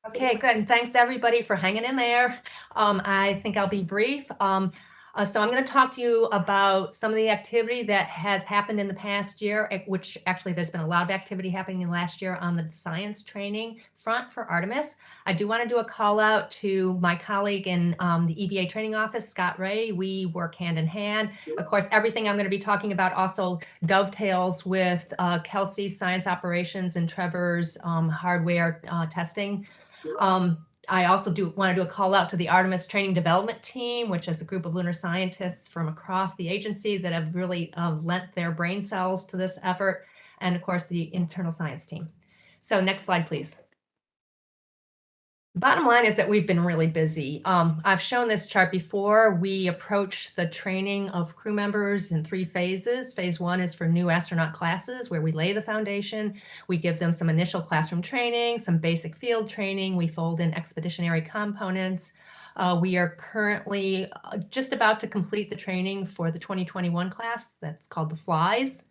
Okay, good. And thanks everybody for hanging in there. I think I'll be brief. So I'm going to talk to you about some of the activity that has happened in the past year, which actually there's been a lot of activity happening in last year on the science training front for Artemis. I do want to do a call out to my colleague in the EVA training office, Scott Ray. We work hand in hand. Of course, everything I'm going to be talking about also dovetails with Kelsey's science operations and Trevor's hardware testing. I also want to do a call out to the Artemis Training Development Team, which is a group of lunar scientists from across the agency that have really lent their brain cells to this effort, and of course the internal science team. So next slide, please. Bottom line is that we've been really busy. I've shown this chart before. We approach the training of crew members in 3 phases. Phase 1 is for new astronaut classes, where we lay the foundation. We give them some initial classroom training, some basic field training. We fold in expeditionary components. We are currently just about to complete the training for the 2021 class. That's called the Flies.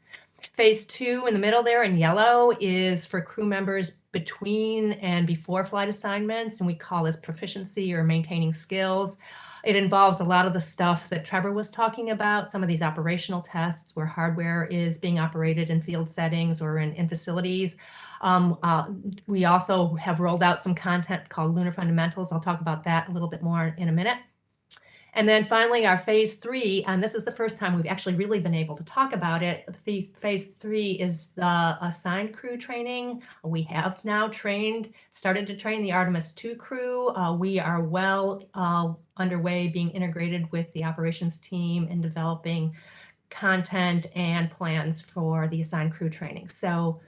Phase 2 in the middle there in yellow is for crew members between and before flight assignments, and we call this proficiency or maintaining skills. It involves a lot of the stuff that Trevor was talking about, some of these operational tests where hardware is being operated in field settings or in facilities. We also have rolled out some content called Lunar Fundamentals. I'll talk about that a little bit more in a minute. And then finally, our phase 3, and this is the first time we've actually really been able to talk about it. Phase 3 is the assigned crew training. We have now started to train the Artemis 2 crew. We are well underway being integrated with the operations team in developing content and plans for the assigned crew training. So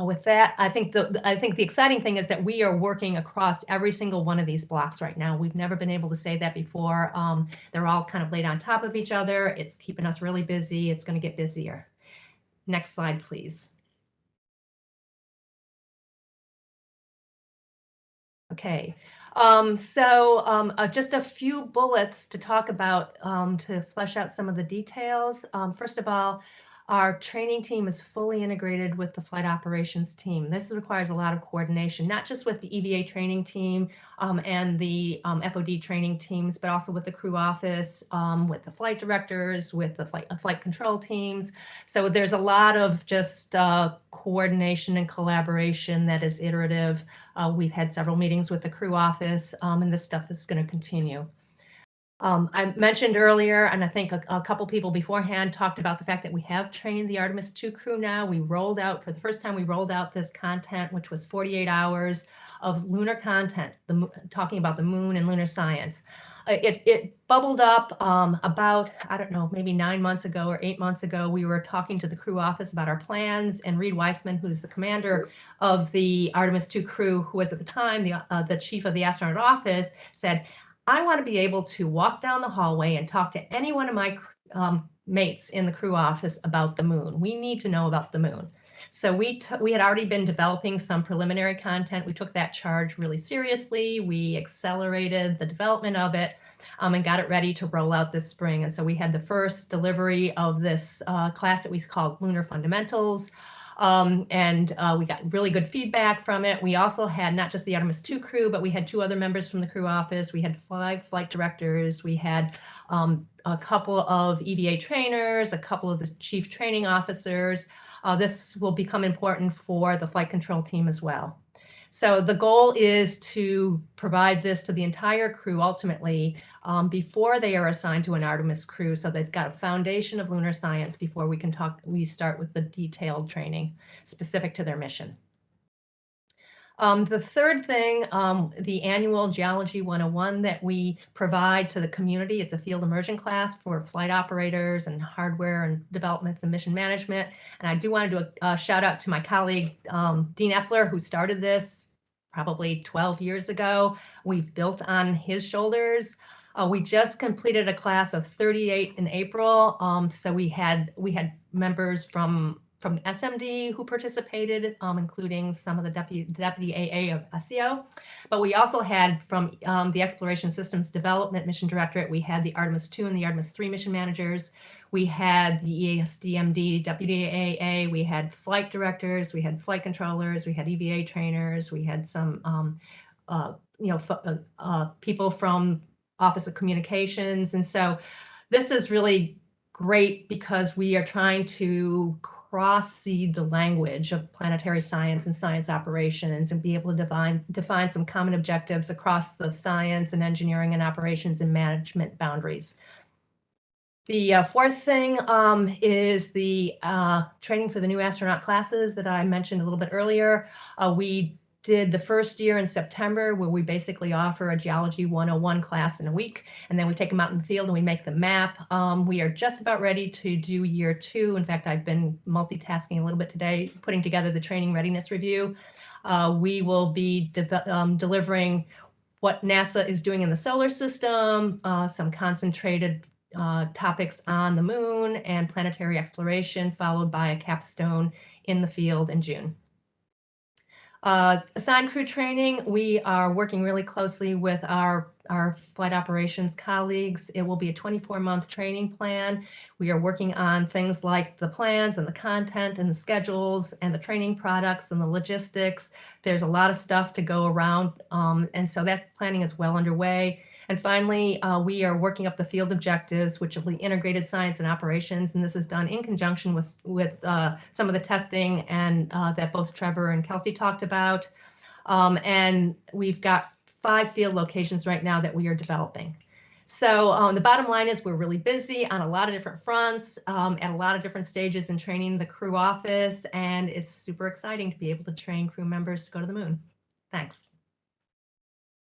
with that, I think the exciting thing is that we are working across every single one of these blocks right now. We've never been able to say that before. They're all kind of laid on top of each other. It's keeping us really busy. It's going to get busier. Next slide, please. Okay, just a few bullets to talk about to flesh out some of the details. First of all, our training team is fully integrated with the flight operations team. This requires a lot of coordination, not just with the EVA training team and the FOD training teams, but also with the crew office, with the flight directors, with the flight control teams. So there's a lot of just coordination and collaboration that is iterative. We've had several meetings with the crew office, and this stuff is going to continue. I mentioned earlier, and I think a couple people beforehand talked about the fact that we have trained the Artemis 2 crew now. For the first time, we rolled out this content, which was 48 hours of lunar content, talking about the moon and lunar science. It bubbled up about, I don't know, maybe 9 months ago or 8 months ago. We were talking to the crew office about our plans, and Reed Weissman, who's the commander of the Artemis 2 crew, who was at the time the chief of the astronaut office, said, I want to be able to walk down the hallway and talk to any one of my mates in the crew office about the moon. We need to know about the moon. So we had already been developing some preliminary content. We took that charge really seriously. We accelerated the development of it and got it ready to roll out this spring. And so we had the first delivery of this class that we called Lunar Fundamentals. We got really good feedback from it. We also had not just the Artemis 2 crew, but we had 2 other members from the crew office. We had 5 flight directors. We had a couple of EVA trainers, a couple of the chief training officers. This will become important for the flight control team as well. So the goal is to provide this to the entire crew ultimately before they are assigned to an Artemis crew, so they've got a foundation of lunar science before we start with the detailed training specific to their mission. The third thing, the annual Geology 101 that we provide to the community, it's a field immersion class for flight operators and hardware and developments and mission management. And I do want to do a shout out to my colleague, Dean Epler, who started this probably 12 years ago. We've built on his shoulders. We just completed a class of 38 in April. So we had members from SMD who participated, including some of the deputy AA of SEO. But we also had from the Exploration Systems Development Mission Directorate, we had the Artemis 2 and the Artemis 3 mission managers. We had the EASDMD deputy AA. We had flight directors. We had flight controllers. We had EVA trainers. We had some people from Office of Communications. And so this is really great because we are trying to cross-seed the language of planetary science and science operations and be able to define some common objectives across the science and engineering and operations and management boundaries. The fourth thing is the training for the new astronaut classes that I mentioned a little bit earlier. We did the first year in September, where we basically offer a Geology 101 class in a week, and then we take them out in the field and we make the map. We are just about ready to do year 2. In fact, I've been multitasking a little bit today, putting together the training readiness review. We will be delivering what NASA is doing in the solar system, some concentrated topics on the moon and planetary exploration, followed by a capstone in the field in June. Assigned crew training, we are working really closely with our flight operations colleagues. It will be a 24-month training plan. We are working on things like the plans and the content and the schedules and the training products and the logistics. There's a lot of stuff to go around, and so that planning is well underway. And finally, we are working up the field objectives, which will be integrated science and operations, and this is done in conjunction with some of the testing and that both Trevor and Kelsey talked about. And we've got 5 field locations right now that we are developing. So the bottom line is we're really busy on a lot of different fronts, at a lot of different stages in training the crew office, and it's super exciting to be able to train crew members to go to the moon. Thanks.